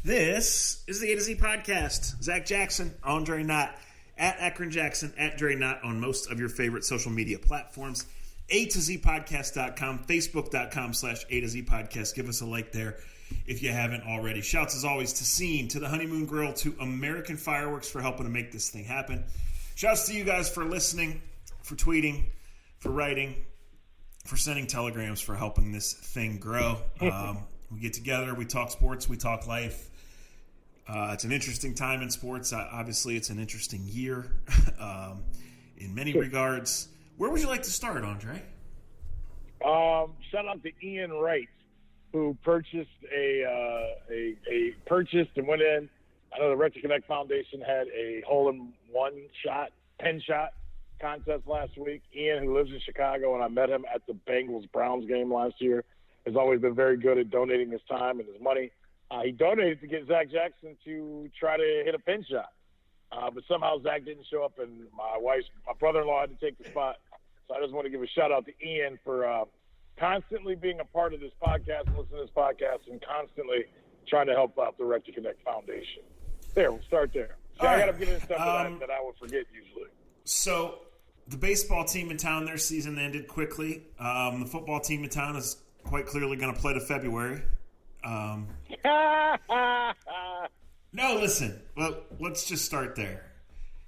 This is the A to Z podcast. Zach Jackson, Andre Knott, at Akron Jackson, at Dre Knott on most of your favorite social media platforms. A to Z podcast.com, facebook.com/A to Z podcast. Give us a like there if you haven't already. Shouts as always to Scene, to the Honeymoon Grill, to American Fireworks for helping to make this thing happen. Shouts to you guys for listening, for tweeting, for writing, for sending telegrams, for helping this thing grow. We get together, we talk sports, we talk life. It's an interesting time in sports. Obviously, it's an interesting year in many regards. Where would you like to start, Andre? Shout out to Ian Wright, who purchased purchased and went in. I know the Red to Connect Foundation had a hole-in-one pen shot contest last week. Ian, who lives in Chicago, and I met him at the Bengals-Browns game last year, has always been very good at donating his time and his money. He donated to get Zach Jackson to try to hit a pin shot. But somehow Zach didn't show up, and my brother-in-law had to take the spot. So I just want to give a shout-out to Ian for constantly being a part of this podcast, listening to this podcast, and constantly trying to help out the Red to Connect Foundation. There, we'll start there. So I got to get into stuff that I would forget usually. So the baseball team in town, their season ended quickly. The football team in town is quite clearly going to play to February. No, listen. Well, let's just start there.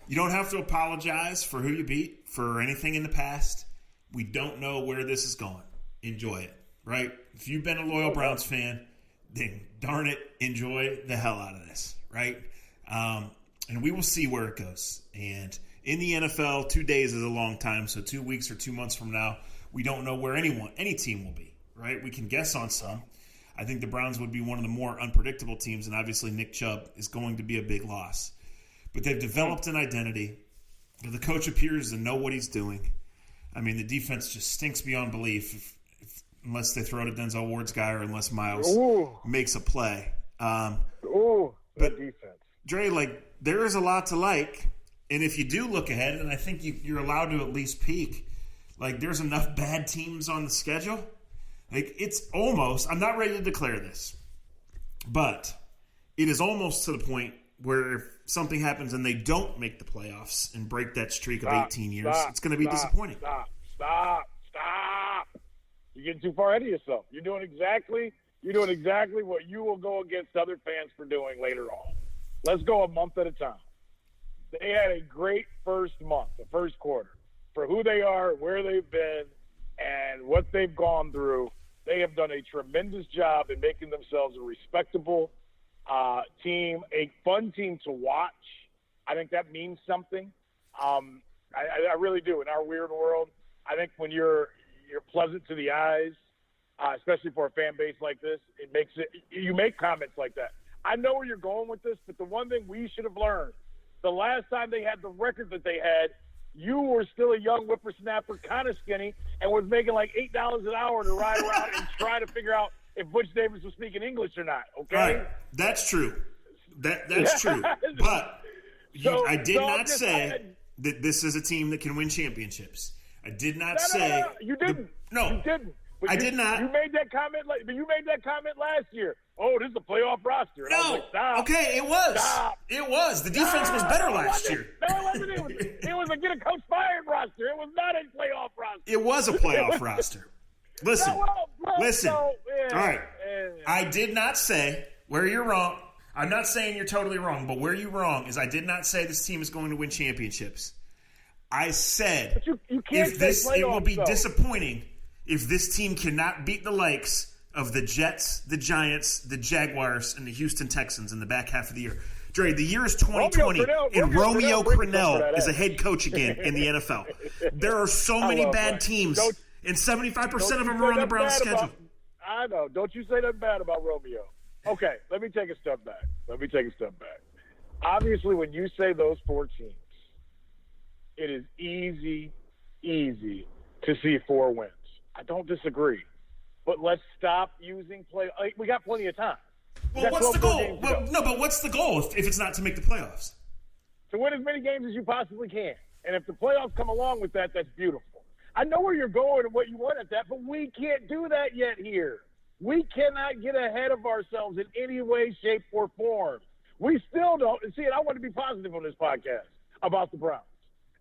You don't have to apologize for who you beat, for anything in the past. We don't know where this is going. Enjoy it, right? If you've been a loyal Browns fan, then darn it, enjoy the hell out of this, right? And we will see where it goes. And in the NFL, 2 days is a long time, so 2 weeks or 2 months from now, we don't know where any team will be, right? We can guess on some. I think the Browns would be one of the more unpredictable teams, and obviously Nick Chubb is going to be a big loss. But they've developed an identity. The coach appears to know what he's doing. I mean, the defense just stinks beyond belief unless they throw to Denzel Ward's guy or unless Miles makes a play. But defense. Dre, there is a lot to like. And if you do look ahead, and I think you're allowed to at least peek, there's enough bad teams on the schedule. It's almost – I'm not ready to declare this, but it is almost to the point where if something happens and they don't make the playoffs and break that streak of 18 years, it's going to be disappointing. Stop. You're getting too far ahead of yourself. You're doing exactly what you will go against other fans for doing later on. Let's go a month at a time. They had a great first month, the first quarter, for who they are, where they've been, and what they've gone through. They have done a tremendous job in making themselves a respectable team, a fun team to watch. I think that means something. I really do. In our weird world, I think when you're pleasant to the eyes, especially for a fan base like this, you make comments like that. I know where you're going with this, but the one thing we should have learned, the last time they had the record that they had, you were still a young whippersnapper, kind of skinny, and was making $8 an hour to ride around and try to figure out if Butch Davis was speaking English or not, okay? All right. That's true. That's true. But I did not say that this is a team that can win championships. I did not say – No. You didn't. You didn't. But I did not. You made that comment last year. Oh, this is a playoff roster. And no. I was like, stop. Okay, it was. Stop. It was. The defense was better last year. No, it wasn't. It was a get a coach fired roster. It was not a playoff roster. It was a playoff roster. Listen. Listen. All right. I did not say where you're wrong. I'm not saying you're totally wrong, but where you're wrong is I did not say this team is going to win championships. I said you can't it will be disappointing if this team cannot beat the likes of the Jets, the Giants, the Jaguars, and the Houston Texans in the back half of the year. Dre, the year is 2020, and Romeo Crennel is a head coach again in the NFL. There are so many bad teams, and 75% of them are on the Browns' schedule. I know. Don't you say that bad about Romeo. Okay, let me take a step back. Obviously, when you say those four teams, it is easy to see 4 wins. I don't disagree. But let's stop using play. We got plenty of time. Well, what's the goal? But what's the goal if it's not to make the playoffs? To win as many games as you possibly can. And if the playoffs come along with that, that's beautiful. I know where you're going and what you want at that, but we can't do that yet here. We cannot get ahead of ourselves in any way, shape, or form. We still don't. See, and I want to be positive on this podcast about the Browns.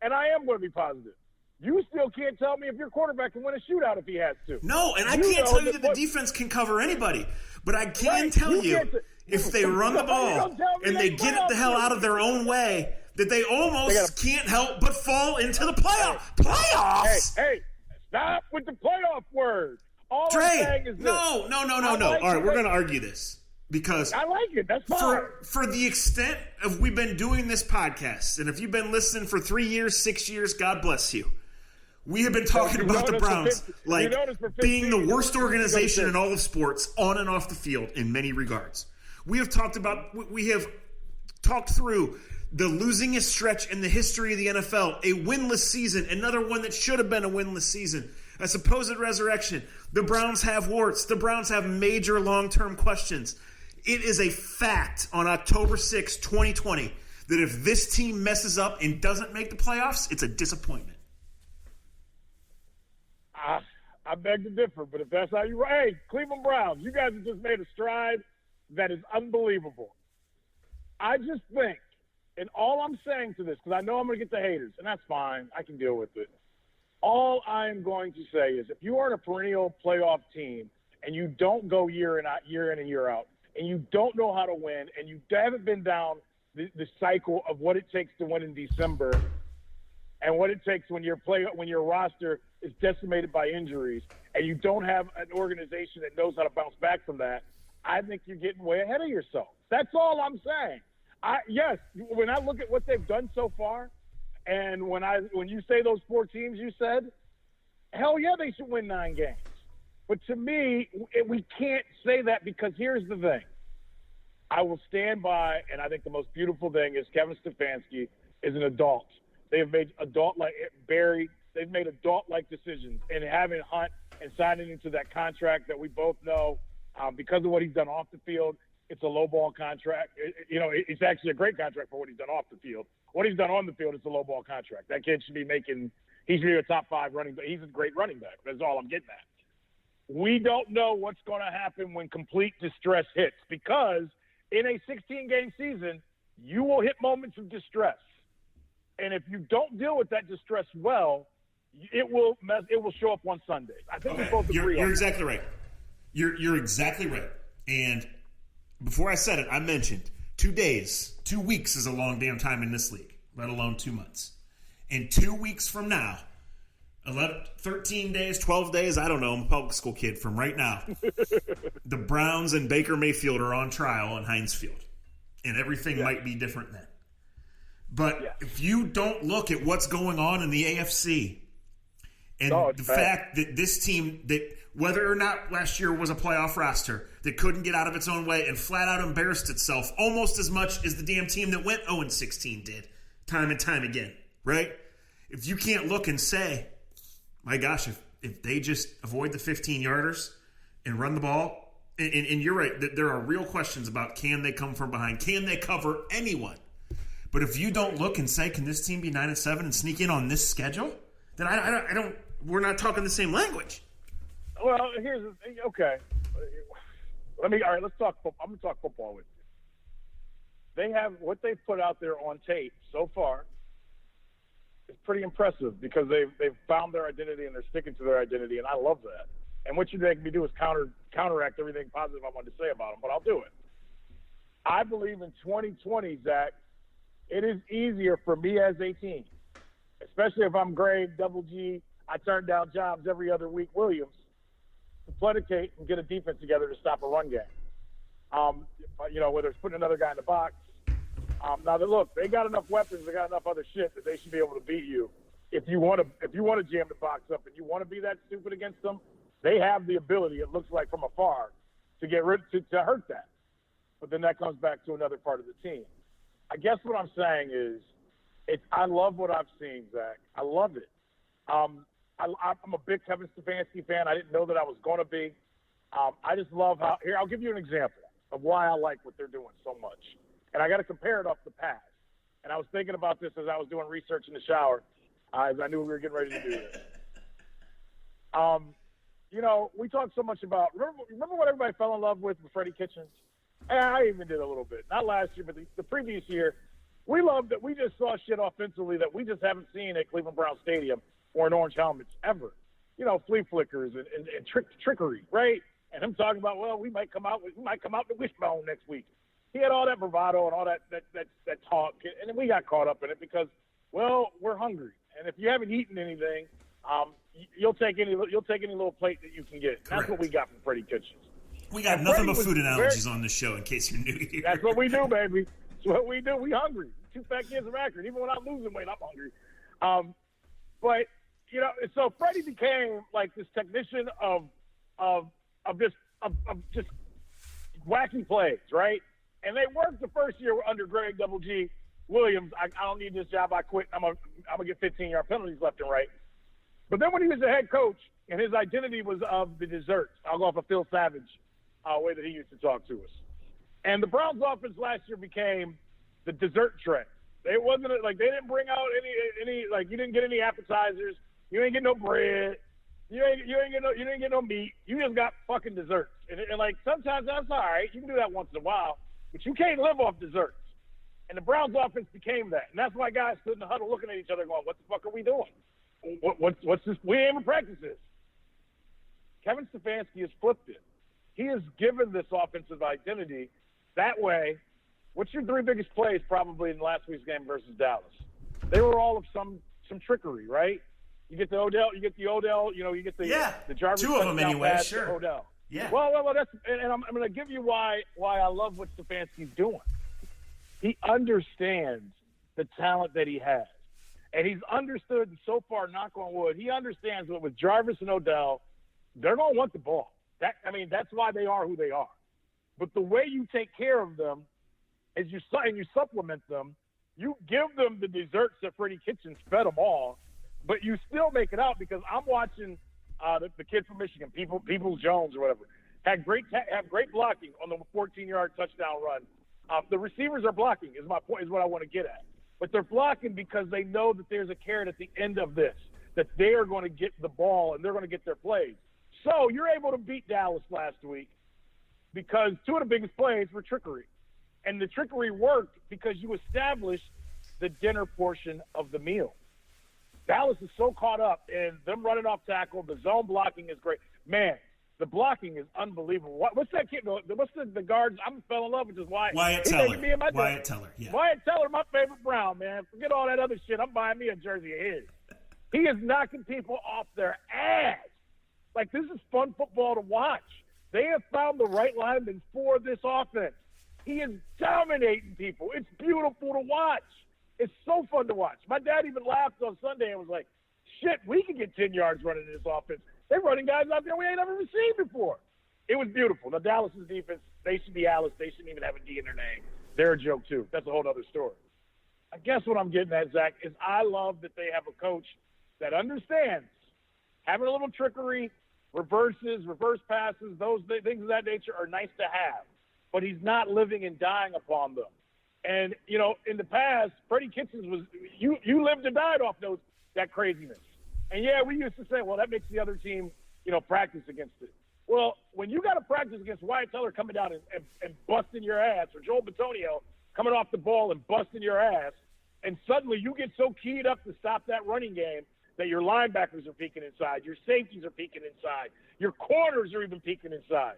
And I am going to be positive. You still can't tell me if your quarterback can win a shootout if he has to. No, and I can't tell you that the defense can cover anybody. But I can tell you, if they run the ball and they get it the hell out of their own way, that they almost can't help but fall into the playoffs. Hey, stop with the playoff word. All Dre, I'm saying is this. No. All right, we're going to argue this. Because I like it. That's fine. For the extent of we've been doing this podcast, and if you've been listening for 3 years, 6 years, God bless you. We have been talking about the Browns like being the worst organization in all of sports, on and off the field, in many regards. We have talked through the losingest stretch in the history of the NFL, a winless season, another one that should have been a winless season, a supposed resurrection. The Browns have warts. The Browns have major long-term questions. It is a fact on October 6, 2020, that if this team messes up and doesn't make the playoffs, it's a disappointment. I beg to differ, but if that's how you – hey, Cleveland Browns, you guys have just made a stride that is unbelievable. I just think, and all I'm saying to this, because I know I'm going to get the haters, and that's fine. I can deal with it. All I am going to say is if you are a perennial playoff team and you don't go year in and year out, and you don't know how to win, and you haven't been down the cycle of what it takes to win in December and what it takes when your roster is decimated by injuries, and you don't have an organization that knows how to bounce back from that, I think you're getting way ahead of yourself. That's all I'm saying. Yes, when I look at what they've done so far, and when you say those 4 teams you said, hell yeah, they should win 9 games. But to me, we can't say that because here's the thing. I will stand by, and I think the most beautiful thing is Kevin Stefanski is an adult. They have made they've made adult-like decisions, and having Hunt and signing into that contract that we both know because of what he's done off the field, it's a low-ball contract. It's actually a great contract for what he's done off the field. What he's done on the field is a low-ball contract. That kid should be he should be a top 5 running back. He's a great running back. That's all I'm getting at. We don't know what's going to happen when complete distress hits because in a 16-game season, you will hit moments of distress. And if you don't deal with that distress well, it will show up on Sunday. I think we both agree. You're exactly right. You're exactly right. And before I said it, I mentioned 2 days, 2 weeks is a long damn time in this league, let alone 2 months. And 2 weeks from now, 13 days, 12 days, I don't know, I'm a public school kid from right now. The Browns and Baker Mayfield are on trial in Heinz Field. And everything might be different then. But if you don't look at what's going on in the AFC and the fact that this team, that whether or not last year was a playoff roster, that couldn't get out of its own way and flat out embarrassed itself almost as much as the damn team that went 0-16 did time and time again, right? If you can't look and say, my gosh, if they just avoid the 15-yarders and run the ball, and you're right, there are real questions about can they come from behind? Can they cover anyone? But if you don't look and say, can this team be 9-7 and sneak in on this schedule? Then I don't. We're not talking the same language. Well, here's the thing. Okay. All right, let's talk football. I'm going to talk football with you. They have what they've put out there on tape so far is pretty impressive because they've found their identity and they're sticking to their identity, and I love that. And what you're making me do is counteract everything positive I wanted to say about them, but I'll do it. I believe in 2020, Zach, it is easier for me as a team, especially if I'm Greg, Double G, I turn down jobs every other week, Williams, to predicate and get a defense together to stop a run game. Whether it's putting another guy in the box. Now, look, they got enough weapons, they got enough other shit that they should be able to beat you. If you want to jam the box up and you want to be that stupid against them, they have the ability, it looks like from afar, to to hurt that. But then that comes back to another part of the team. I guess what I'm saying is, I love what I've seen, Zach. I love it. I'm a big Kevin Stefanski fan. I didn't know that I was going to be. I just love how – here, I'll give you an example of why I like what they're doing so much. And I got to compare it off the past. And I was thinking about this as I was doing research in the shower, as I knew we were getting ready to do this. we talk so much about remember what everybody fell in love with Freddie Kitchens? And I even did a little bit. Not last year, but the previous year. We loved that we just saw shit offensively that we just haven't seen at Cleveland Brown Stadium or in Orange Helmets ever. Flea flickers and trickery, right? And him talking about, well, we might come out the wishbone next week. He had all that bravado and all that talk, and then we got caught up in it because, well, we're hungry, and if you haven't eaten anything, you'll take any little plate that you can get. That's what we got from Freddie Kitchens. We got nothing but food analogies on this show, in case you're new here. That's what we do, baby. That's what we do. We hungry. 2 fat kids of record. Even when I'm losing weight, I'm hungry. But so Freddie became like this technician of just wacky plays, right? And they worked the first year under Greg Double G Williams. I don't need this job. I quit. I'm gonna get 15-yard penalties left and right. But then when he was the head coach and his identity was of the desserts, I'll go off of Phil Savage way that he used to talk to us. And the Browns offense last year became the dessert tray. It wasn't like they didn't bring out any like you didn't get any appetizers. You ain't get no bread. You didn't get no meat. You just got fucking desserts. And like sometimes that's all right. You can do that once in a while, but you can't live off desserts. And the Browns offense became that. And that's why guys stood in the huddle looking at each other going, what the fuck are we doing? What's this? We ain't even practice this. Kevin Stefanski has flipped it. He has given this offensive identity that way. What's your 3 biggest plays probably in last week's game versus Dallas? They were all of some trickery, right? You get the Odell, you get the Jarvis. 2 of them anyway, sure. Odell. Yeah. Well, that's and I'm going to give you why I love what Stefanski's doing. He understands the talent that he has, and he's understood so far. Knock on wood, he understands that with Jarvis and Odell, they're going to want the ball. That's why they are who they are. But the way you take care of them is you supplement them. You give them the desserts that Freddie Kitchens fed them all, but you still make it out because I'm watching the kid from Michigan, Peoples Jones or whatever, have great blocking on the 14-yard touchdown run. The receivers are blocking is my point, is what I want to get at. But they're blocking because they know that there's a carrot at the end of this, that they are going to get the ball and they're going to get their plays. So you're able to beat Dallas last week because 2 of the biggest plays were trickery. And the trickery worked because you established the dinner portion of the meal. Dallas is so caught up in them running off tackle. The zone blocking is great. Man, the blocking is unbelievable. What's that kid? What's the guard? I'm fell in love with this Wyatt Teller. Wyatt Teller, yeah. Wyatt Teller, my favorite Brown, man. Forget all that other shit. I'm buying me a jersey of his. He is knocking people off their ass. Like, this is fun football to watch. They have found the right lineman for this offense. He is dominating people. It's beautiful to watch. It's so fun to watch. My dad even laughed on Sunday and was like, shit, we can get 10 yards running in this offense. They're running guys out there we ain't ever seen before. It was beautiful. Now, Dallas' defense, they should be Alice. They shouldn't even have a D in their name. They're a joke, too. That's a whole other story. I guess what I'm getting at, Zach, is I love that they have a coach that understands having a little trickery, reverse passes, those things of that nature are nice to have. But he's not living and dying upon them. And, in the past, Freddie Kitchens was you lived and died off that craziness. And, yeah, we used to say, well, that makes the other team, practice against it. Well, when you got to practice against Wyatt Teller coming down and busting your ass, or Joel Bitonio coming off the ball and busting your ass, and suddenly you get so keyed up to stop that running game that your linebackers are peeking inside, your safeties are peeking inside, your corners are even peeking inside.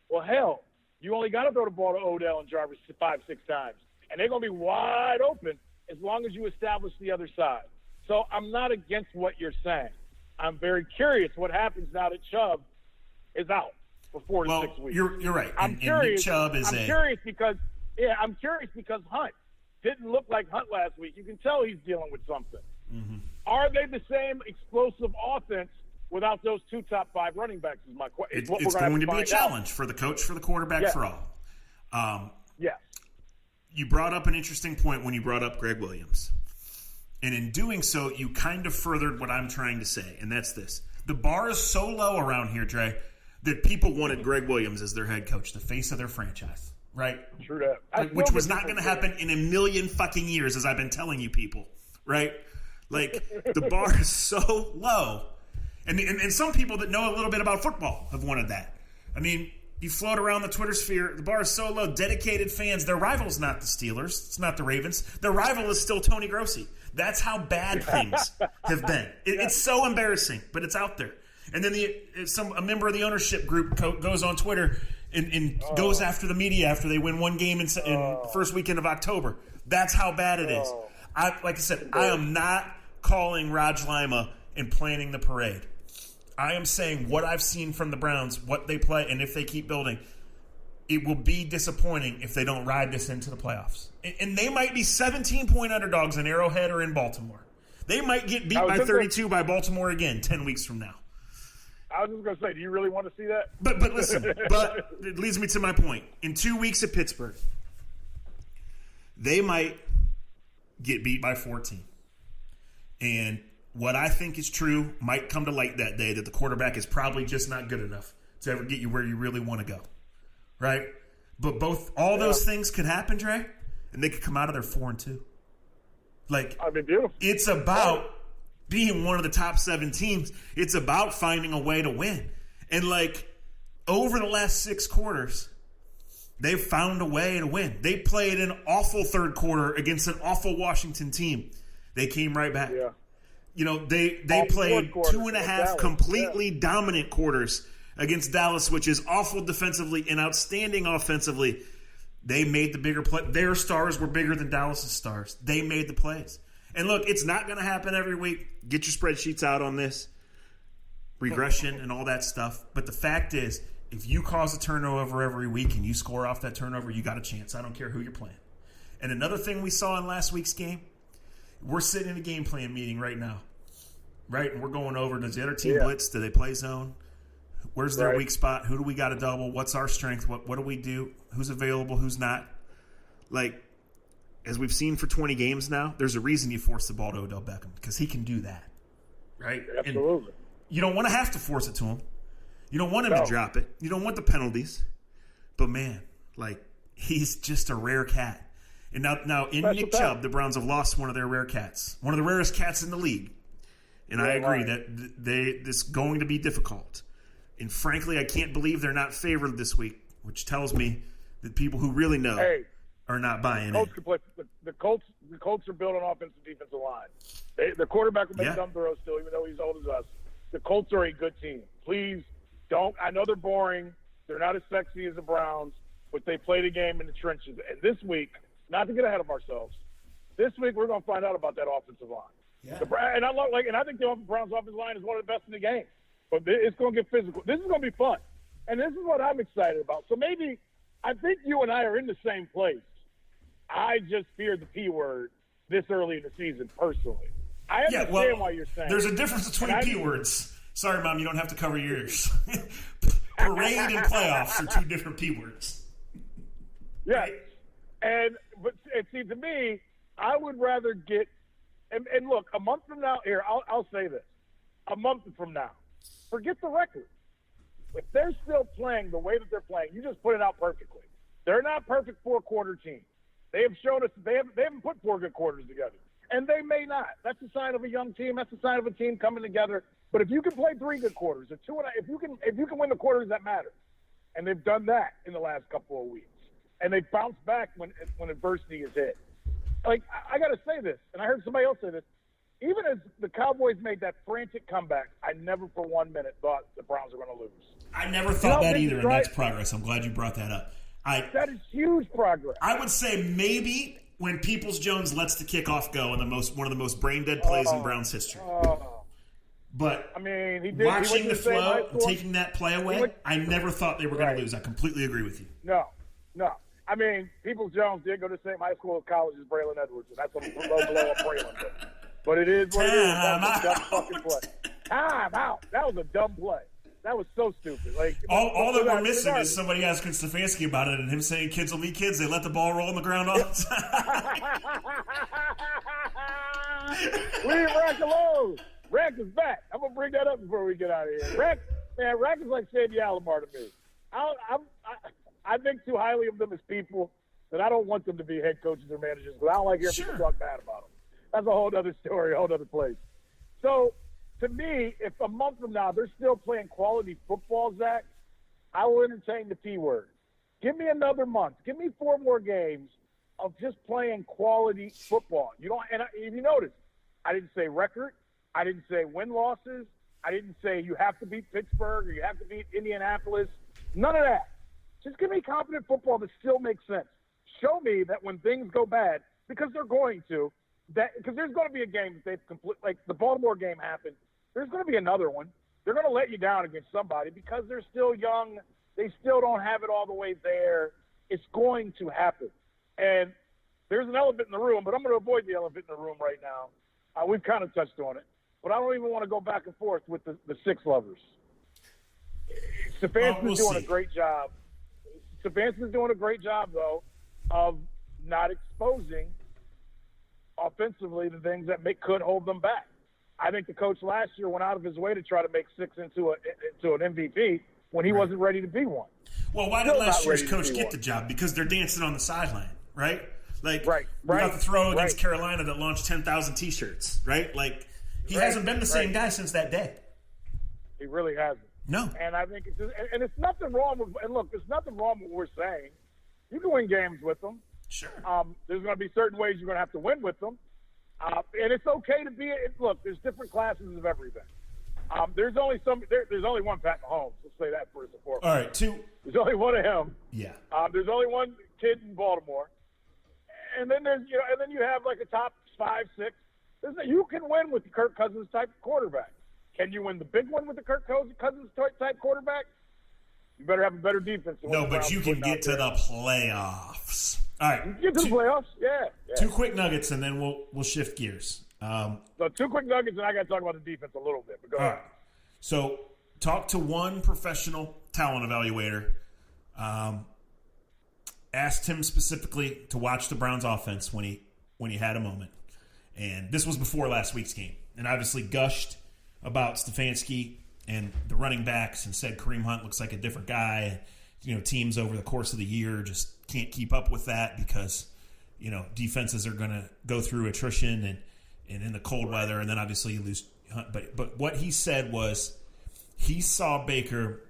Well, hell, you only got to throw the ball to Odell and Jarvis 5-6 times, and they're going to be wide open as long as you establish the other side. So I'm not against what you're saying. I'm very curious what happens now that Chubb is out for 4 to 6 weeks. You're right. I'm curious. Chubb is I'm curious because Hunt didn't look like Hunt last week. You can tell he's dealing with something. Mm-hmm. Are they the same explosive offense without those 2 top 5 running backs? Is my question. It's going to be a challenge for the coach, for the quarterback, for all. Yes. You brought up an interesting point when you brought up Greg Williams. And in doing so, you kind of furthered what I'm trying to say, and that's this. The bar is so low around here, Dre, that people wanted Greg Williams as their head coach, the face of their franchise, right? True that. Which was not going to happen in a million fucking years, as I've been telling you people, right? Like, the bar is so low. And some people that know a little bit about football have wanted that. I mean, you float around the Twitter sphere, the bar is so low, dedicated fans, their rival's not the Steelers, it's not the Ravens. Their rival is still Tony Grossi. That's how bad things have been. It's so embarrassing, but it's out there. And then a member of the ownership group goes on Twitter and goes after the media after they win one game in the first weekend of October. That's how bad it is. Like I said, I am not calling Raj Lima and planning the parade. I am saying what I've seen from the Browns, what they play, and if they keep building, it will be disappointing if they don't ride this into the playoffs. And they might be 17-point underdogs in Arrowhead or in Baltimore. They might get beat by 32 by Baltimore again 10 weeks from now. I was just going to say, do you really want to see that? But listen, it leads me to my point. In 2 weeks at Pittsburgh, they might get beat by 14. And what I think is true might come to light that day, that the quarterback is probably just not good enough to ever get you where you really want to go. Right? But all those things could happen, Dre, and they could come out of there 4-2. Like, I mean, beautiful. It's about being one of the top 7 teams. It's about finding a way to win. And, like, over the last 6 quarters, they've found a way to win. They played an awful third quarter against an awful Washington team. They came right back. Yeah. You know, they played 2.5 completely dominant quarters against Dallas, which is awful defensively and outstanding offensively. They made the bigger play. Their stars were bigger than Dallas's stars. They made the plays. And look, it's not going to happen every week. Get your spreadsheets out on this. Regression and all that stuff. But the fact is, if you cause a turnover every week and you score off that turnover, you got a chance. I don't care who you're playing. And another thing we saw in last week's game, we're sitting in a game plan meeting right now, right? And we're going over, does the other team blitz? Do they play zone? Where's their weak spot? Who do we got to double? What's our strength? What do we do? Who's available? Who's not? Like, as we've seen for 20 games now, there's a reason you force the ball to Odell Beckham, because he can do that, right? Absolutely. And you don't want to have to force it to him. You don't want him to drop it. You don't want the penalties. But, man, like, he's just a rare cat. And now in Nick Chubb, the Browns have lost one of their rare cats, one of the rarest cats in the league. And I agree that this is going to be difficult. And frankly, I can't believe they're not favored this week, which tells me that people who really know are not buying it. The Colts are built on offensive and defensive line. The quarterback will make dumb throws still, even though he's old as us. The Colts are a good team. Please don't. I know they're boring. They're not as sexy as the Browns, but they play the game in the trenches. And this week, not to get ahead of ourselves, this week we're going to find out about that offensive line. Yeah. And I think the Browns' offensive line is one of the best in the game. But it's going to get physical. This is going to be fun. And this is what I'm excited about. So maybe I think you and I are in the same place. I just fear the P word this early in the season, personally. I understand why you're saying there's a difference between P words. Sorry, Mom, you don't have to cover your ears. Parade and playoffs are 2 different P words. Yeah. But see, to me, I would rather get and look, a month from now, here, I'll say this. A month from now, forget the record. If they're still playing the way that they're playing, you just put it out perfectly. They're not perfect 4-quarter team. They have shown us they haven't put 4 good quarters together. And they may not. That's a sign of a young team. That's a sign of a team coming together. But if you can play 3 good quarters, or 2.5, if you can win the quarters that matter, and they've done that in the last couple of weeks, and they bounce back when adversity is hit. Like, I got to say this, and I heard somebody else say this. Even as the Cowboys made that frantic comeback, I never for 1 minute thought the Browns were going to lose. I never thought that either, and that's progress. I'm glad you brought that up. That is huge progress. I would say maybe when Peoples-Jones lets the kickoff go in one of the most brain-dead plays in Browns history. But I mean, watching the flow and taking that play away, I never thought they were going to lose. I completely agree with you. No. I mean, Peoples-Jones did go to the same high school or college as Braylon Edwards, and that's a low blow up Braylon. But it is what it is. That was a dumb fucking play. Time out. That was a dumb play. That was so stupid. Like all that we're missing is somebody asking Stefanski about it and him saying kids will be kids. They let the ball roll on the ground all the time. Leave Rack alone. Rack is back. I'm going to bring that up before we get out of here. Rack is like Sandy Alomar to me. I think too highly of them as people, and I don't want them to be head coaches or managers, but I don't like hearing people talk bad about them. That's a whole other story, a whole other place. So, to me, if a month from now they're still playing quality football, Zach, I will entertain the P word. Give me another month. Give me 4 more games of just playing quality football. If you notice, I didn't say record. I didn't say win-losses. I didn't say you have to beat Pittsburgh or you have to beat Indianapolis. None of that. Just give me confident football that still makes sense. Show me that when things go bad, because they're going to, because there's going to be a game that they've like the Baltimore game happened. There's going to be another one. They're going to let you down against somebody because they're still young. They still don't have it all the way there. It's going to happen. And there's an elephant in the room, but I'm going to avoid the elephant in the room right now. We've kind of touched on it. But I don't even want to go back and forth with the six lovers. Stefanski's doing a great job. Stefanski's doing a great job, though, of not exposing offensively the things that could hold them back. I think the coach last year went out of his way to try to make Six into an MVP when he wasn't ready to be one. Well, why did last year's coach get the job? Because they're dancing on the sideline, right? Like, we got the throw against Carolina that launched 10,000 T-shirts, right? Like, he hasn't been the same guy since that day. He really hasn't. No. And I think it's nothing wrong with. And look, there's nothing wrong with what we're saying. You can win games with them. Sure. There's going to be certain ways you're going to have to win with them. And it's okay to be. Look, there's different classes of everything. There's only one Pat Mahomes. Let's say that first and foremost. All right, two. There's only one of him. Yeah. There's only one kid in Baltimore, and then and then you have like a top 5, 6. You can win with the Kirk Cousins type quarterback. Can you win the big one with the Kirk Cousins type quarterback? You better have a better defense. No, but you can get to the playoffs. All right. Get to the playoffs? Yeah. 2 quick nuggets, and then we'll shift gears. So 2 quick nuggets, and I got to talk about the defense a little bit. But go ahead. Right. So talk to one professional talent evaluator. Asked him specifically to watch the Browns offense when he had a moment. And this was before last week's game. And obviously gushed about Stefanski and the running backs and said Kareem Hunt looks like a different guy. Teams over the course of the year just can't keep up with that because, defenses are going to go through attrition and in the cold weather. And then obviously you lose Hunt. But what he said was he saw Baker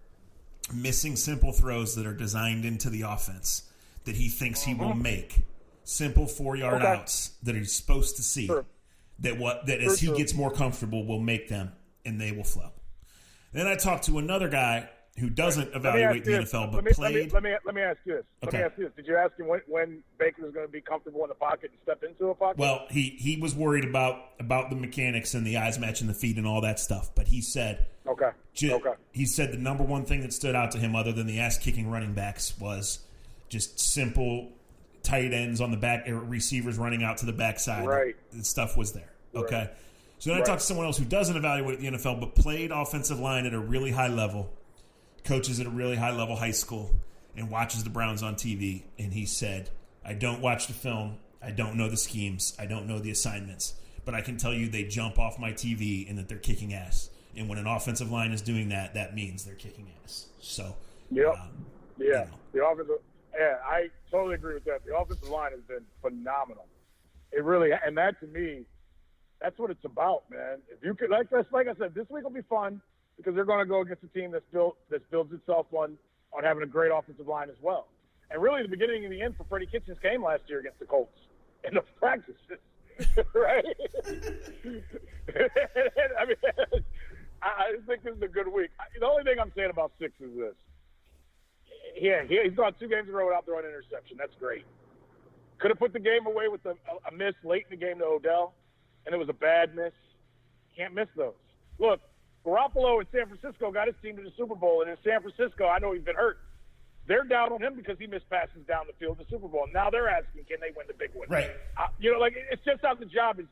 missing simple throws that are designed into the offense that he thinks he will make. Simple 4-yard outs that he's supposed to see. Sure. That as he gets more comfortable will make them and they will flow. Then I talked to another guy who doesn't evaluate the NFL but played. Let me ask you this. Let me ask you this. Did you ask him when Baker's going to be comfortable in the pocket and step into a pocket? Well, he was worried about the mechanics and the eyes matching the feet and all that stuff. But he said he said the number one thing that stood out to him other than the ass-kicking running backs was just simple tight ends on the back, receivers running out to the backside. Right. The stuff was there. Okay. Right. So then I talked to someone else who doesn't evaluate the NFL but played offensive line at a really high level, coaches at a really high level high school, and watches the Browns on TV. And he said, I don't watch the film. I don't know the schemes. I don't know the assignments. But I can tell you they jump off my TV and that they're kicking ass. And when an offensive line is doing that, that means they're kicking ass. So, the offensive. Yeah, I totally agree with that. The offensive line has been phenomenal. It really, and that to me, that's what it's about, man. If you could, like I said, this week will be fun because they're going to go against a team that builds itself on having a great offensive line as well. And really, the beginning and the end for Freddie Kitchens came last year against the Colts in the practices, right? I mean, I think this is a good week. The only thing I'm saying about Six is this. Yeah, he's gone 2 games in a row without throwing an interception. That's great. Could have put the game away with a miss late in the game to Odell, and it was a bad miss. Can't miss those. Look, Garoppolo in San Francisco got his team to the Super Bowl, and in San Francisco, I know he's been hurt. They're down on him because he missed passes down the field in the Super Bowl. Now they're asking, can they win the big one? Right. It's just how the job is.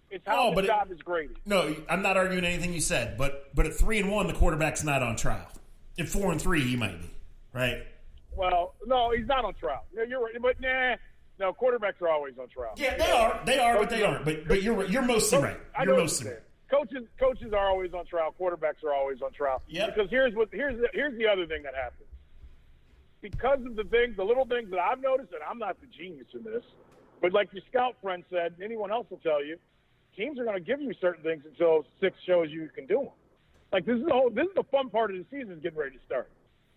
It's how the job is graded. No, I'm not arguing anything you said, but at 3-1, the quarterback's not on trial. At 4-3, he might be, right? Well, no, he's not on trial. Yeah, you're right, but no, quarterbacks are always on trial. Yeah, they are, but they aren't. But you're mostly right. You're mostly right. Coaches are always on trial. Quarterbacks are always on trial. Yeah. Because here's the other thing that happens. Because of the little things that I've noticed, and I'm not the genius in this, but like your scout friend said, anyone else will tell you, teams are going to give you certain things until 6 shows you can do them. Like, this is the fun part of the season is getting ready to start.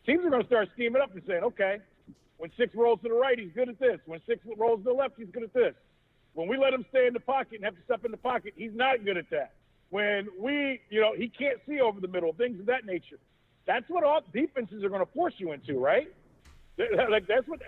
Teams are going to start scheming up and saying, okay, when 6 rolls to the right, he's good at this. When 6 rolls to the left, he's good at this. When we let him stay in the pocket and have to step in the pocket, he's not good at that. When he can't see over the middle, things of that nature. That's what all defenses are going to force you into, right? Like that's what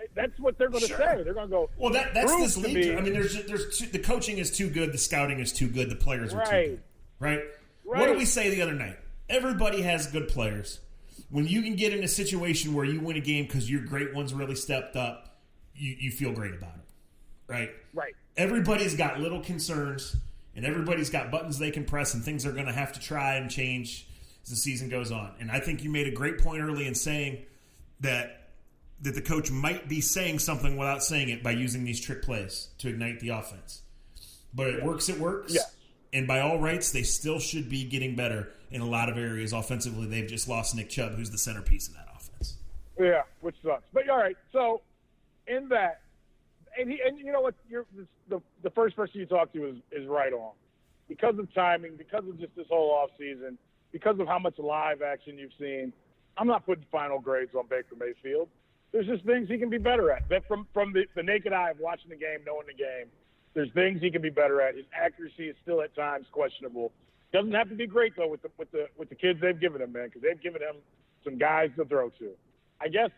they're going to say. They're going to go. Well, that's this league. I mean, the coaching is too good, the scouting is too good, the players are too good, right? What did we say the other night? Everybody has good players. When you can get in a situation where you win a game because your great ones really stepped up, you feel great about it, right? Right. Everybody's got little concerns, and everybody's got buttons they can press, and things are going to have to try and change as the season goes on. And I think you made a great point early in saying that the coach might be saying something without saying it by using these trick plays to ignite the offense. But it works. Yeah. And by all rights, they still should be getting better in a lot of areas offensively. They've just lost Nick Chubb, who's the centerpiece of that offense. Yeah, which sucks. But all right, so in that, and you know what, the first person you talk to is right on. Because of timing, because of just this whole offseason, because of how much live action you've seen, I'm not putting final grades on Baker Mayfield. There's just things he can be better at. That from the naked eye of watching the game, knowing the game, there's things he can be better at. His accuracy is still at times questionable. Doesn't have to be great though with the kids they've given him, man, because they've given him some guys to throw to. I guess,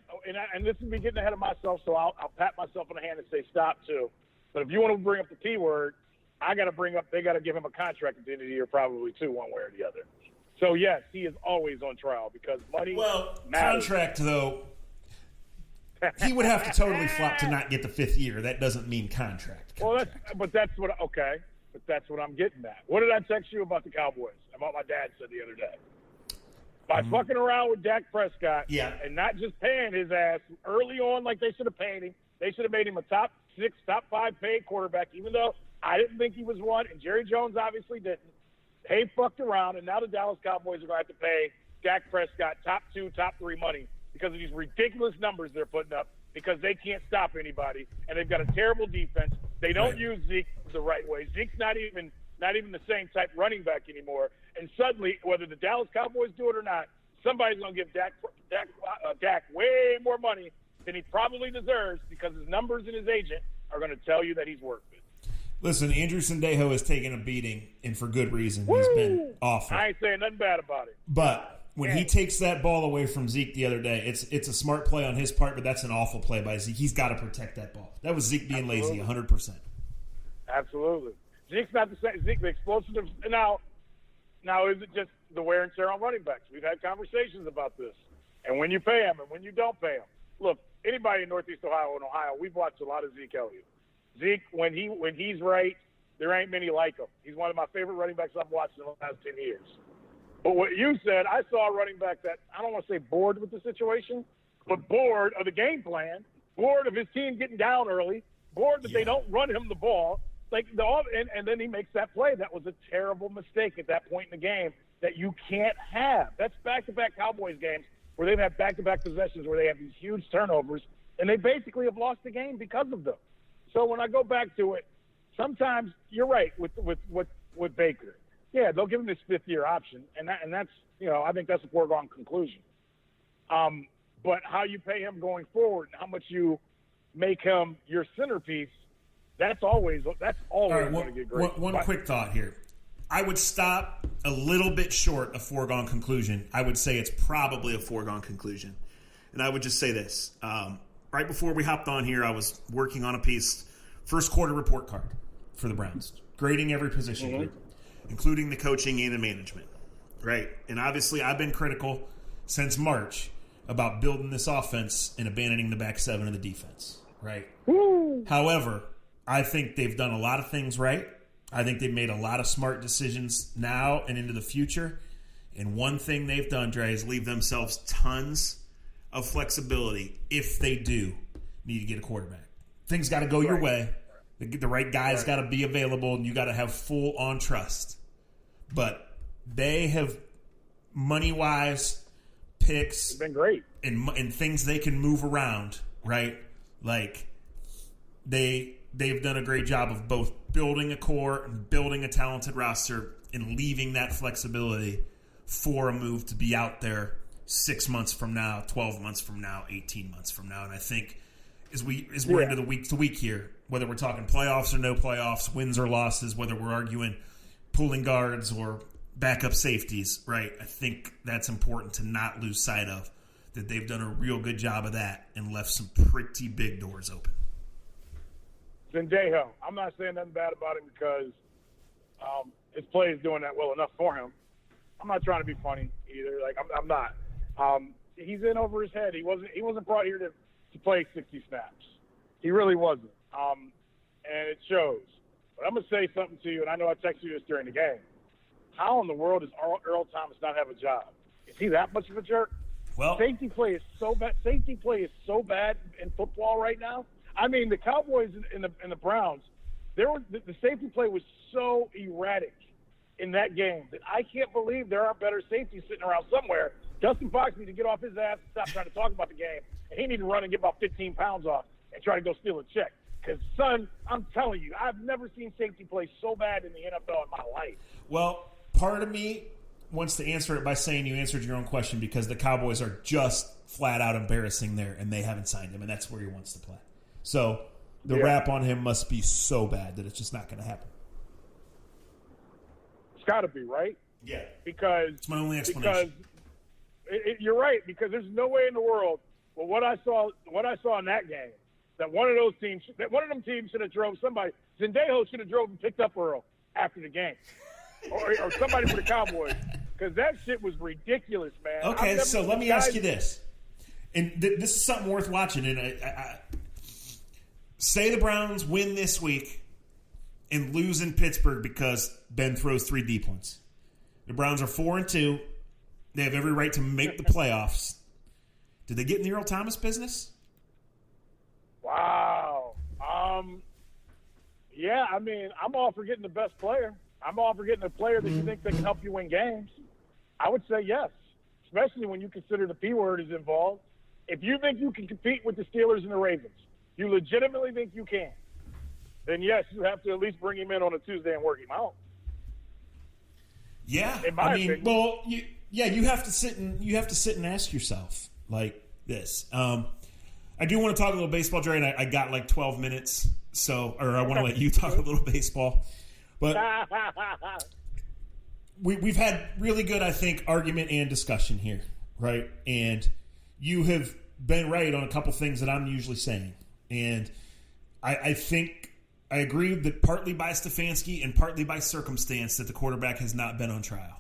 and this is me getting ahead of myself, so I'll pat myself on the hand and say stop too. But if you want to bring up the P word, I got to bring up, they got to give him a contract at the end of the year, probably too, one way or the other. So yes, he is always on trial because money. Well, matters. Contract though, he would have to totally flop to not get the 5th year. That doesn't mean contract. Well, that's what I'm getting at. What did I text you about the Cowboys? About my dad said the other day. By fucking around with Dak Prescott and not just paying his ass early on like they should have paid him. They should have made him a top 6, top 5 paid quarterback, even though I didn't think he was one, and Jerry Jones obviously didn't. They fucked around, and now the Dallas Cowboys are going to have to pay Dak Prescott top 2, top 3 money because of these ridiculous numbers they're putting up because they can't stop anybody, and they've got a terrible defense. They don't use Zeke the right way. Zeke's not even the same type running back anymore. And suddenly, whether the Dallas Cowboys do it or not, somebody's going to give Dak way more money than he probably deserves because his numbers and his agent are going to tell you that he's worth it. Listen, Andrew Sendejo has taken a beating, and for good reason. He's been awful. I ain't saying nothing bad about it. But when he takes that ball away from Zeke the other day, it's a smart play on his part, but that's an awful play by Zeke. He's got to protect that ball. That was Zeke being lazy, 100%. Absolutely. Zeke's not the same. Zeke, the explosive. Now is it just the wear and tear on running backs? We've had conversations about this. And when you pay him and when you don't pay him. Look, anybody in Northeast Ohio and Ohio, we've watched a lot of Zeke Elliott. Zeke, when he's right, there ain't many like him. He's one of my favorite running backs I've watched in the last 10 years. But what you said, I saw a running back that, I don't want to say bored with the situation, but bored of the game plan, bored of his team getting down early, bored that they don't run him the ball. And then he makes that play. That was a terrible mistake at that point in the game that you can't have. That's back-to-back Cowboys games where they've had back-to-back possessions where they have these huge turnovers, and they basically have lost the game because of them. So when I go back to it, sometimes you're right with Baker. Yeah, they'll give him this 5th-year option, and that's I think that's a foregone conclusion. But how you pay him going forward and how much you make him your centerpiece, that's always going to get great. One quick thought here. I would stop a little bit short of foregone conclusion. I would say it's probably a foregone conclusion. And I would just say this. Right before we hopped on here, I was working on a piece, first quarter report card for the Browns, grading every position group, including the coaching and the management, right? And obviously I've been critical since March about building this offense and abandoning the back 7 of the defense, right? Woo! However, I think they've done a lot of things right. I think they've made a lot of smart decisions now and into the future. And one thing they've done, Dre, is leave themselves tons of flexibility if they do need to get a quarterback. Things got to go your way. The right guy's got to be available, and you got to have full-on trust. But they have, money-wise, picks. It's been great. And things they can move around, right? Like, they they've done a great job of both building a core and building a talented roster and leaving that flexibility for a move to be out there 6 months from now, 12 months from now, 18 months from now. And I think as we're into the week to week here, whether we're talking playoffs or no playoffs, wins or losses, whether we're arguing pulling guards or backup safeties, right? I think that's important to not lose sight of, that they've done a real good job of that and left some pretty big doors open. Zendejo, I'm not saying nothing bad about him because his play is doing that well enough for him. I'm not trying to be funny either. Like I'm not. He's in over his head. He wasn't brought here to play 60 snaps. He really wasn't. And it shows. But I'm gonna say something to you, and I know I texted you this during the game. How in the world does Earl Thomas not have a job? Is he that much of a jerk? Well, safety play is so bad. Safety play is so bad in football right now. I mean, the Cowboys and the Browns, the safety play was so erratic in that game that I can't believe there aren't better safeties sitting around somewhere. Dustin Fox needs to get off his ass and stop trying to talk about the game, and he needs to run and get about 15 pounds off and try to go steal a check. Because, son, I'm telling you, I've never seen safety play so bad in the NFL in my life. Well, part of me wants to answer it by saying you answered your own question because the Cowboys are just flat out embarrassing there, and they haven't signed him, and that's where he wants to play. So the rap on him must be so bad that it's just not going to happen. It's got to be, right? Yeah. Because it's my only explanation. Because you're right, because there's no way in the world. Well, what I saw in that game, that one of them teams should have drove somebody. Zendejo should have drove and picked up Earl after the game, or somebody for the Cowboys, because that shit was ridiculous, man. Okay, so let me ask you this, and this is something worth watching. And I say the Browns win this week and lose in Pittsburgh because Ben throws 3 deep ones. The Browns are 4-2. They have every right to make the playoffs. Did they get in the Earl Thomas business? Wow. Yeah, I mean, I'm all for getting the best player. I'm all for getting a player that you think that can help you win games. I would say yes, especially when you consider the P word is involved. If you think you can compete with the Steelers and the Ravens, you legitimately think you can, then yes, you have to at least bring him in on a Tuesday and work him out. Yeah, in my opinion. Well, you have to sit and ask yourself like this. I do want to talk a little baseball, Dre, and I got like 12 minutes, or I want to let you talk a little baseball. But we've had really good, I think, argument and discussion here, right? And you have been right on a couple things that I'm usually saying. And I think I agree that partly by Stefanski and partly by circumstance that the quarterback has not been on trial.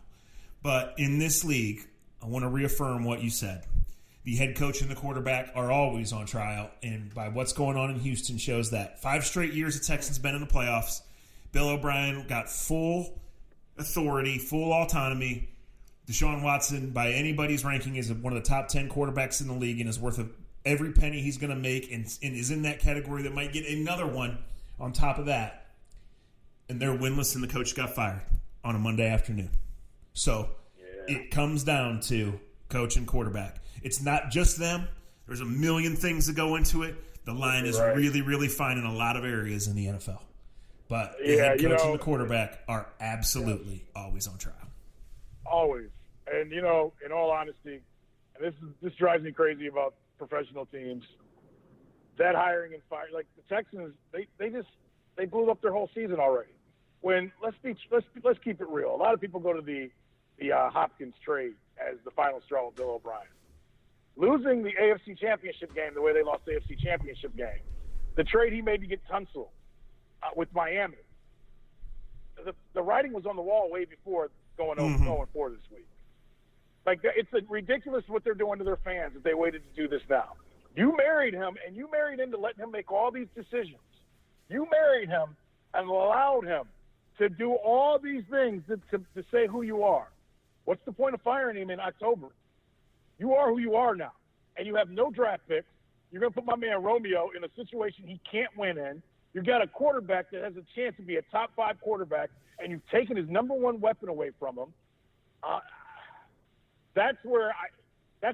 But in this league, I want to reaffirm what you said. The head coach and the quarterback are always on trial, and by what's going on in Houston shows that. 5 straight years the Texans been in the playoffs. Bill O'Brien got full authority, full autonomy. Deshaun Watson, by anybody's ranking, is one of the top 10 quarterbacks in the league and is worth every penny he's going to make and is in that category that might get another one on top of that. And they're winless, and the coach got fired on a Monday afternoon. So It comes down to coach and quarterback. It's not just them. There's a million things that go into it. The line is really, really fine in a lot of areas in the NFL. But the head coach and the quarterback are absolutely always on trial. Always. And, in all honesty, and this drives me crazy about professional teams, that hiring and firing, like the Texans, they blew up their whole season already. When let's keep it real. A lot of people go to the Hopkins trade as the final straw with Bill O'Brien. Losing the AFC Championship game the way they lost the AFC Championship game, the trade he made to get Tunsil with Miami, the writing was on the wall way before going forward this week. Like, it's ridiculous what they're doing to their fans if they waited to do this now. You married him, and you married him to let him make all these decisions. You married him and allowed him to do all these things to say who you are. What's the point of firing him in October? You are who you are now, and you have no draft picks. You're going to put my man Romeo in a situation he can't win in. You've got a quarterback that has a chance to be a top 5 quarterback, and you've taken his number 1 weapon away from him. That's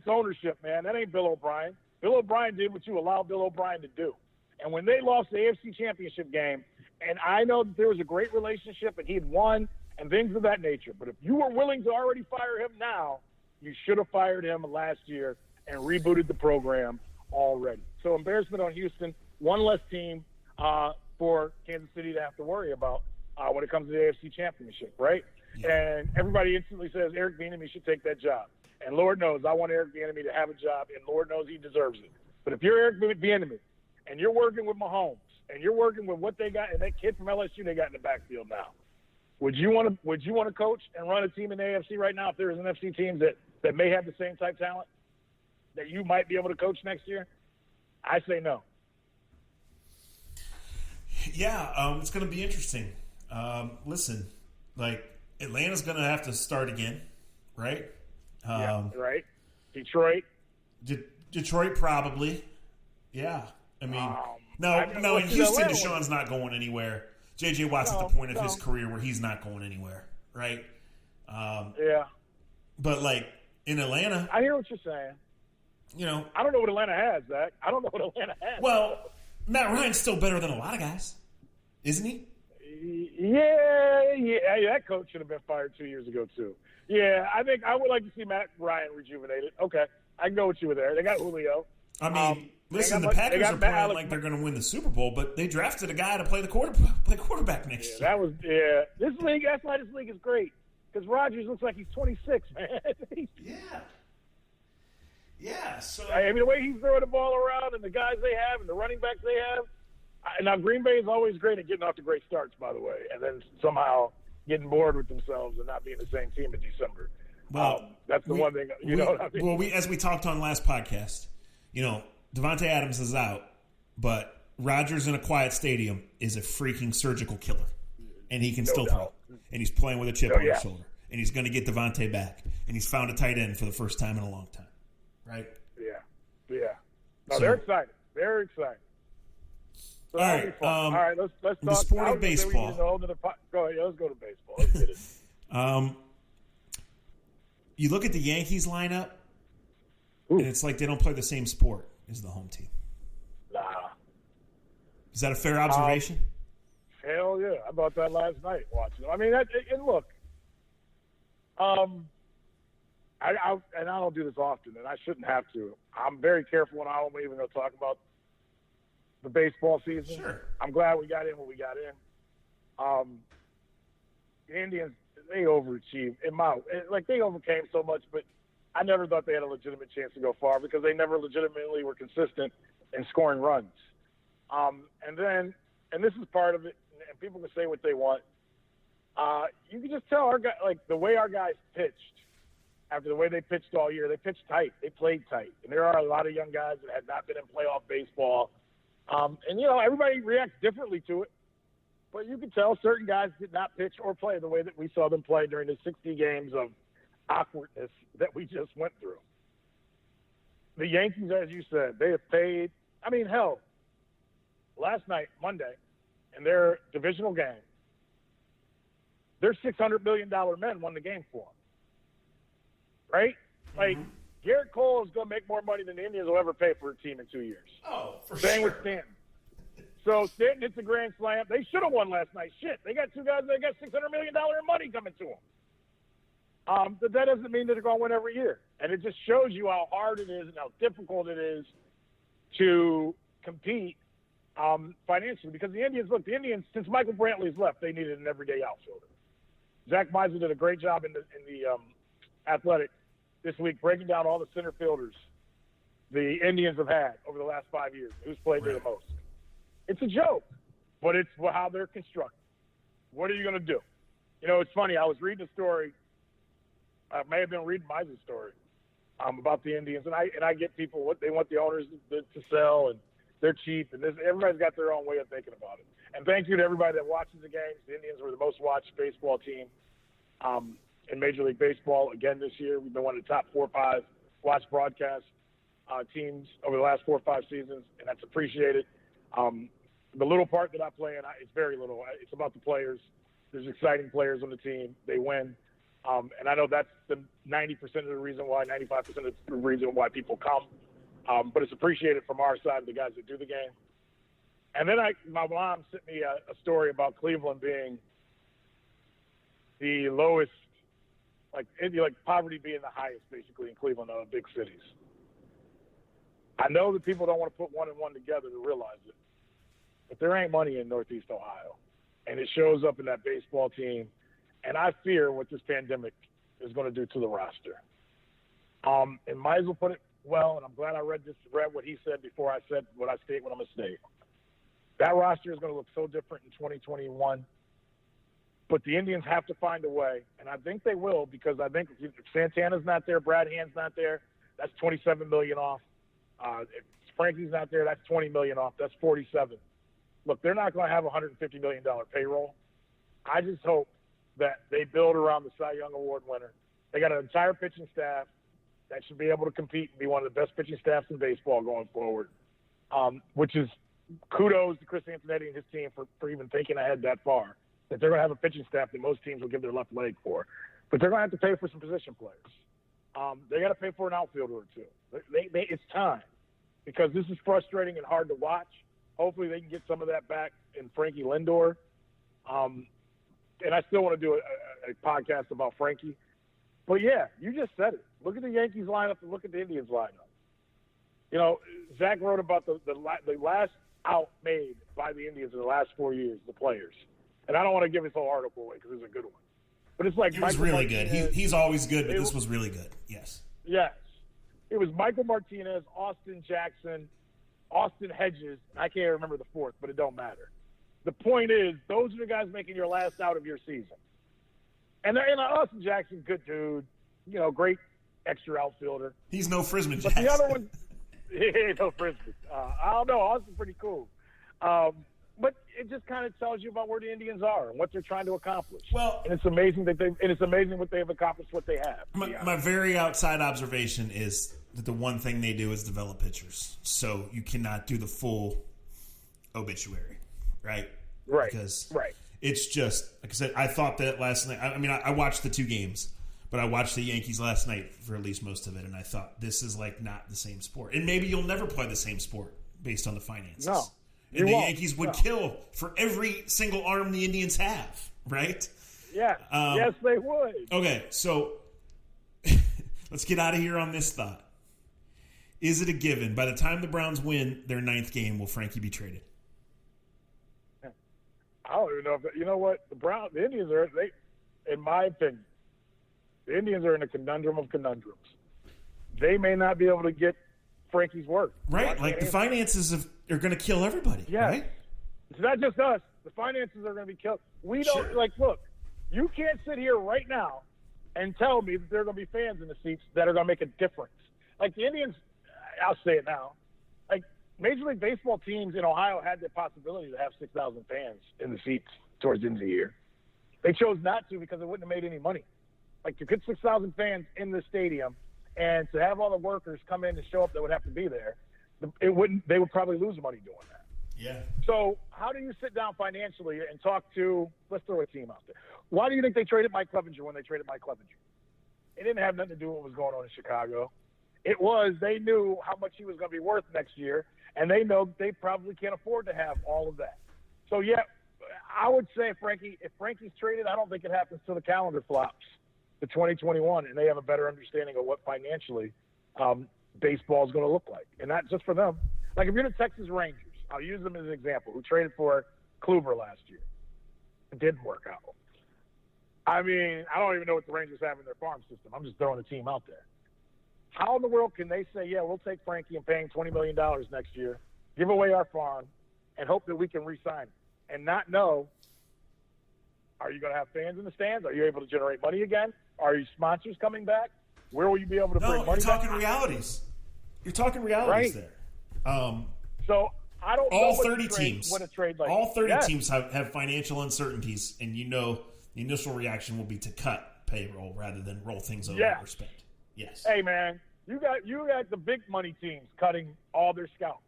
ownership, man. That ain't Bill O'Brien. Bill O'Brien did what you allowed Bill O'Brien to do. And when they lost the AFC Championship game, and I know that there was a great relationship and he had won and things of that nature, but if you were willing to already fire him now, you should have fired him last year and rebooted the program already. So embarrassment on Houston, one less team for Kansas City to have to worry about when it comes to the AFC Championship, right? Yeah. And everybody instantly says Eric Bieniemy should take that job. And Lord knows I want Eric Bieniemy to have a job, and Lord knows he deserves it. But if you're Eric Bieniemy and you're working with Mahomes and you're working with what they got and that kid from LSU they got in the backfield now, would you want to coach and run a team in the AFC right now if there was an NFC team that may have the same type talent that you might be able to coach next year? I say no. Yeah, it's going to be interesting. Listen, like Atlanta's going to have to start again, right? Right. Detroit. Detroit probably. Yeah. I mean, no. In Houston, Deshaun's not going anywhere. J.J. Watt's at the point of his career where he's not going anywhere, right? Yeah. But, like, in Atlanta. I hear what you're saying. You know. I don't know what Atlanta has, Zach. I don't know what Atlanta has. Well, Matt Ryan's still better than a lot of guys, isn't he? Yeah. That coach should have been fired 2 years ago, too. Yeah, I think I would like to see Matt Ryan rejuvenated. Okay. I can go with you there. They got Julio. I mean, listen, the Packers are playing like they're going to win the Super Bowl, but they drafted a guy to play quarterback next year. This league, that's why this league is great. Because Rodgers looks like he's 26, man. Yeah. So I mean, the way he's throwing the ball around and the guys they have and the running backs they have. And now Green Bay is always great at getting off to great starts, by the way, and then somehow getting bored with themselves and not being the same team in December. Well, that's the one thing. You know what I mean? Well, as we talked on last podcast, Devontae Adams is out, but Rodgers in a quiet stadium is a freaking surgical killer, and he can still throw. And he's playing with a chip on his shoulder, and he's going to get Devontae back, and he's found a tight end for the first time in a long time, right? Yeah. No, they're excited. Very excited. So all right. Let's talk. The sport of baseball. Go ahead. Let's go to baseball. Let's get it. You look at the Yankees lineup, and it's like they don't play the same sport as the home team. Nah. Is that a fair observation? Hell yeah. I thought that last night watching them. I mean, and look, I don't do this often, and I shouldn't have to. I'm very careful when I'm even going to talk about the baseball season. Sure. I'm glad we got in what we got in. The Indians, they overachieved. They overcame so much, but I never thought they had a legitimate chance to go far because they never legitimately were consistent in scoring runs. And this is part of it, and people can say what they want. You can just tell our guy, the way our guys pitched after the way they pitched all year. They pitched tight. They played tight. And there are a lot of young guys that had not been in playoff baseball. Everybody reacts differently to it. But you can tell certain guys did not pitch or play the way that we saw them play during the 60 games of awkwardness that we just went through. The Yankees, as you said, they have paid. I mean, hell, last night, Monday, in their divisional game, their $600 million men won the game for them. Right? Mm-hmm. Garrett Cole is going to make more money than the Indians will ever pay for a team in 2 years. Oh, for Same sure. with Stanton. So Stanton hits a grand slam. They should have won last night. Shit, they got two guys that got $600 million in money coming to them. But that doesn't mean that they're going to win every year. And it just shows you how hard it is and how difficult it is to compete financially. Because the Indians, since Michael Brantley's left, they needed an everyday outfielder. Zach Meisel did a great job in the Athletic this week, breaking down all the center fielders the Indians have had over the last 5 years. Who's played there the most? It's a joke, but it's how they're constructed. What are you going to do? It's funny. I was reading a story. I may have been reading Meisel's story about the Indians, and I get people what they want the owners to sell, and they're cheap, and everybody's got their own way of thinking about it. And thank you to everybody that watches the games. The Indians were the most watched baseball team in Major League Baseball again this year. We've been one of the top 4 or 5 watched broadcast teams over the last 4 or 5 seasons, and that's appreciated. The little part that I play in, it's very little. It's about the players. There's exciting players on the team. They win. And I know that's the 90% of the reason why, 95% of the reason why people come. But it's appreciated from our side of the guys that do the game. And then my mom sent me a story about Cleveland being the lowest, like poverty being the highest, basically, in Cleveland out of big cities. I know that people don't want to put one and one together to realize it, but there ain't money in Northeast Ohio, and it shows up in that baseball team. And I fear what this pandemic is going to do to the roster. And Meisel put it well, and I'm glad I read what he said before I said what I state what I'm going to state. That roster is going to look so different in 2021. But the Indians have to find a way, and I think they will, because I think if Santana's not there, Brad Hand's not there, that's $27 million off. If Frankie's not there, that's $20 million off. That's $47. Look, they're not going to have a $150 million payroll. I just hope that they build around the Cy Young Award winner. They got an entire pitching staff that should be able to compete and be one of the best pitching staffs in baseball going forward, which is kudos to Chris Antonetti and his team for even thinking ahead that far, that they're going to have a pitching staff that most teams will give their left leg for. But they're going to have to pay for some position players. They got to pay for an outfielder or two. It's time, because this is frustrating and hard to watch. Hopefully they can get some of that back in Frankie Lindor. And I still want to do a podcast about Frankie. But, yeah, you just said it. Look at the Yankees lineup and look at the Indians lineup. You know, Zach wrote about the last out made by the Indians in the last 4 years, the players. And I don't want to give his whole article away because it's a good one. But it's like it was really good. He's always good, but this was really good. Yes. Yes. It was Michael Martinez, Austin Jackson, Austin Hedges. I can't remember the fourth, but it don't matter. The point is, those are the guys making your last out of your season. And Austin Jackson, good dude, you know, great extra outfielder. He's no Frisman But Jackson. the other one, he ain't no Frisman. I don't know. Austin's pretty cool. But it just kind of tells you about where the Indians are and what they're trying to accomplish. Well, and it's amazing what they've accomplished, what they have. My very outside observation is that the one thing they do is develop pitchers. So you cannot do the full obituary, right? Right. Because right. It's just, like I said, I thought that last night. I mean, I watched the two games, but I watched the Yankees last night for at least most of it, and I thought, this is like not the same sport. And maybe you'll never play the same sport based on the finances. No. And the Yankees would kill for every single arm the Indians have, right? Yeah. Yes, they would. Okay, so let's get out of here on this thought. Is it a given? By the time the Browns win their 9th game, will Frankie be traded? I don't even know if you know what the Indians are. In my opinion, the Indians are in a conundrum of conundrums. They may not be able to get Frankie's work. Right, like the finances are going to kill everybody. Yeah, right? It's not just us. The finances are going to be killed. We don't look. You can't sit here right now and tell me that there are going to be fans in the seats that are going to make a difference. Like the Indians, I'll say it now. Like Major League Baseball teams in Ohio had the possibility to have 6,000 fans in the seats towards the end of the year. They chose not to because it wouldn't have made any money. Like to get 6,000 fans in the stadium and to have all the workers come in and show up that would have to be there, they would probably lose money doing that. Yeah. So how do you sit down financially and talk to, let's throw a team out there. Why do you think they traded Mike Clevenger when they traded Mike Clevenger? It didn't have nothing to do with what was going on in Chicago. It was they knew how much he was going to be worth next year, and they know they probably can't afford to have all of that. So, yeah, I would say, if Frankie's traded, I don't think it happens till the calendar flops to 2021, and they have a better understanding of what financially baseball is going to look like. And not just for them. Like if you're the Texas Rangers, I'll use them as an example, who traded for Kluber last year. It didn't work out. I mean, I don't even know what the Rangers have in their farm system. I'm just throwing a team out there. How in the world can they say, yeah, we'll take Frankie and pay him $20 million next year, give away our farm, and hope that we can re-sign him, and not know, are you going to have fans in the stands? Are you able to generate money again? Are your sponsors coming back? Where will you be able to bring money you're talking back? realities. You're talking realities right. there. So I don't all know 30 teams. What a trade like all 30 teams have financial uncertainties, and the initial reaction will be to cut payroll rather than roll things over or spend. Yes. Hey man, you got the big money teams cutting all their scouts.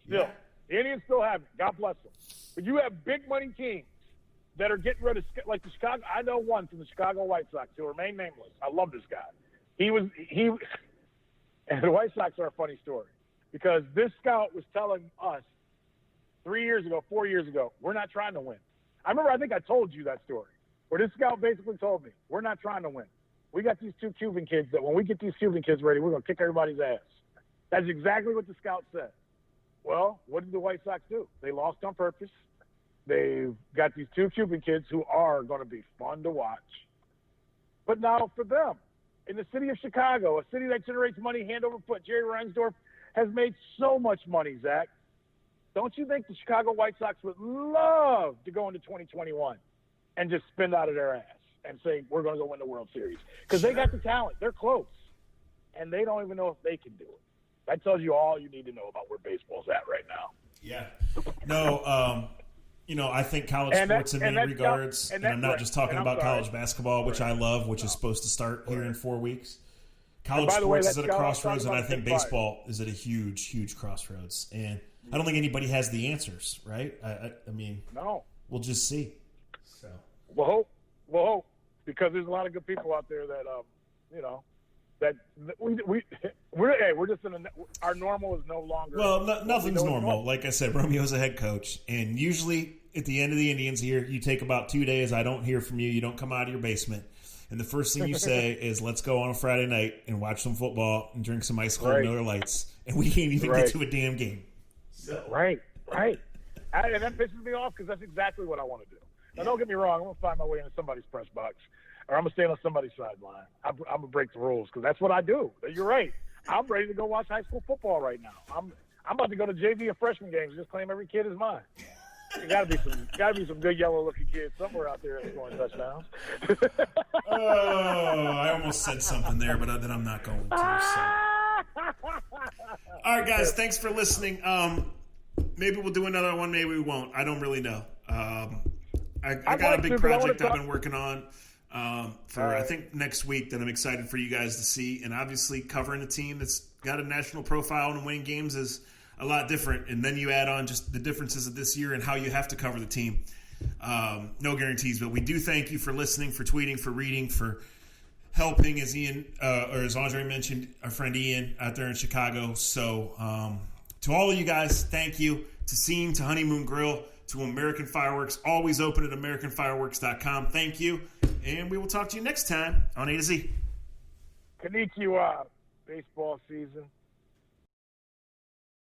Still, the Indians still have it. God bless them. But you have big money teams that are getting rid of, like the Chicago. I know one from the Chicago White Sox who remain nameless. I love this guy. And the White Sox are a funny story because this scout was telling us 3 years ago, 4 years ago, we're not trying to win. I remember, I think I told you that story, where this scout basically told me, we're not trying to win. We got these 2 Cuban kids that when we get these Cuban kids ready, we're going to kick everybody's ass. That's exactly what the scout said. Well, what did the White Sox do? They lost on purpose. They've got these 2 Cuban kids who are going to be fun to watch. But now for them, in the city of Chicago, a city that generates money hand over foot, Jerry Reinsdorf has made so much money, Zach. Don't you think the Chicago White Sox would love to go into 2021 and just spend out of their ass and say, we're going to go win the World Series? Because they got the talent. They're close. And they don't even know if they can do it. That tells you all you need to know about where baseball's at right now. Yeah. No, I think college sports in many regards, and I'm not just talking about college basketball, which I love, which is supposed to start here in 4 weeks. College sports is at a crossroads, and I think baseball is at a huge, huge crossroads. And I don't think anybody has the answers, right? I mean, no. We'll just see. So We'll hope, because there's a lot of good people out there that, that we're just our normal is no longer. Well, nothing's normal. Like I said, Romeo's a head coach, and usually at the end of the Indians here, you take about 2 days. I don't hear from you. You don't come out of your basement. And the first thing you say is, let's go on a Friday night and watch some football and drink some ice cold Miller Lights. And we can't even get to a damn game. So. Right. And that pisses me off because that's exactly what I want to do. Now, don't get me wrong. I'm going to find my way into somebody's press box, or I'm going to stand on somebody's sideline. I'm going to break the rules because that's what I do. You're right. I'm ready to go watch high school football right now. I'm about to go to JV and freshman games and just claim every kid is mine. There got to be some good yellow-looking kids somewhere out there that's scoring touchdowns. I almost said something there, but then I'm not going to. So. All right, guys, thanks for listening. Maybe we'll do another one. Maybe we won't. I don't really know. I got a big project I've been working on for I think next week that I'm excited for you guys to see. And obviously, covering a team that's got a national profile and winning games is a lot different, and then you add on just the differences of this year and how you have to cover the team. No guarantees, but we do thank you for listening, for tweeting, for reading, for helping, as Ian or as Andre mentioned, our friend Ian out there in Chicago. So to all of you guys, thank you. To Scene, to Honeymoon Grill, to American Fireworks, always open at AmericanFireworks.com. Thank you, and we will talk to you next time on A to Z. Konnichiwa, baseball season.